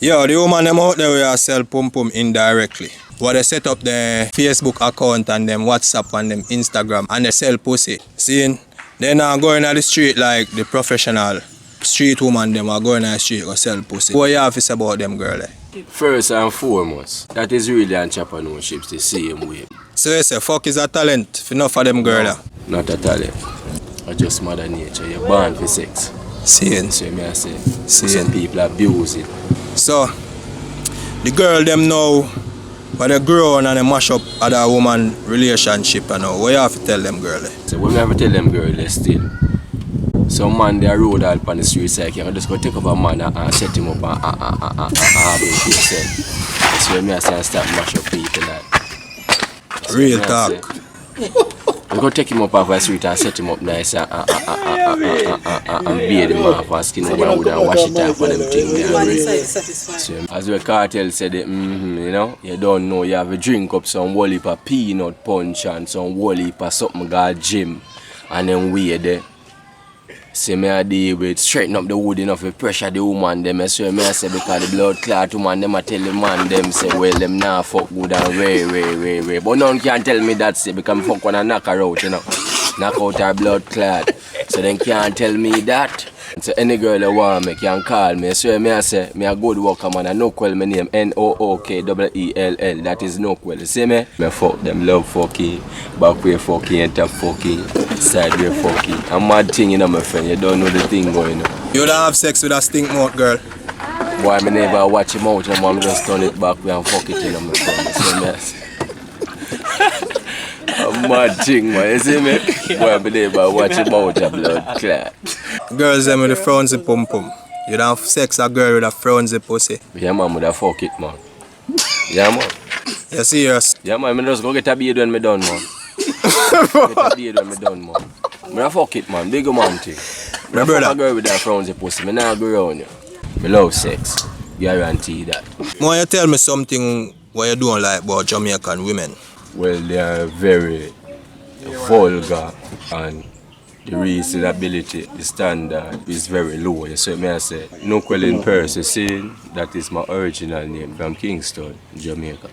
Yo, the woman them out there will sell pum pum indirectly. What they set up their Facebook account and them WhatsApp and them Instagram and they sell pussy. Seeing? They now going on the street like the professional street woman them are going on the street or sell pussy. What you have to say about them girl? First and foremost, that is really entrepreneurship the same way. So you say fuck is a talent for enough of them girl? No, not a talent. It's just mother nature. You're born for sex. Seeing? So me I say, some people abuse it. So the girl them know but they grow on and they mash up other woman relationship and all. What you have to tell them girl? So what we have to tell them girl still. Some man they road out on the street say, you can just go take up a man and set him up and have him to yourself. That's why me I say start mash up people like. Real talk. You go take him up off the street and set him up nice and bathe him off and skin him and wash it off for them things. So, as the cartel said it, you know, you don't know, you have a drink up some whole heap of peanut punch and some whole heap of something called gym and then we there. See me a deal with straighten up the wood enough to pressure the woman them. I say because the blood clot woman them I tell the man them say well them now fuck good and way. But none can tell me that say because I fuck when I knock her out, you know. Knock out her blood clot. So then can't tell me that. So any girl that want me can call me. So I say me a good worker man. I know call my name Nookwell. That is Nookwell. You see me? Me fuck them love fucking, backway fucking, and top fucking, sideway fucking. A mad thing you know my friend. You don't know the thing going on. You don't have sex with a stink mouth girl? Boy, me never watch him out. You know, I'm just turn it back and fuck it, you know my friend. You see me? I say. A mad thing man. You see me? Boy, me never watch him out a blood clot. Girls them with the frownsy pum pum. You don't have sex a girl with a frownsy pussy. Yeah man, with a fuck it man. Yeah man. You serious? Yeah man, I just go get a beard when me done man. Get a beard when me done man. I fuck it man, big man thing. I fuck a girl with a frownsy pussy, me not go around you. Me love sex, guarantee that. Why you tell me something what you don't like about Jamaican women? Well, they are very vulgar and the reasonability, the standard is very low. So may I say, Nookwell in person, saying that is my original name from Kingston, Jamaica.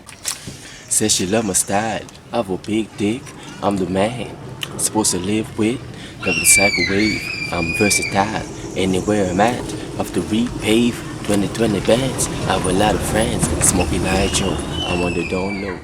Says she love my style, I have a big dick, I'm the man. Supposed to live with, got the cycle wave, I'm versatile. Anywhere I'm at, have to repave 2020 bands. I have a lot of friends, smoking high Joe, I'm on the don't know.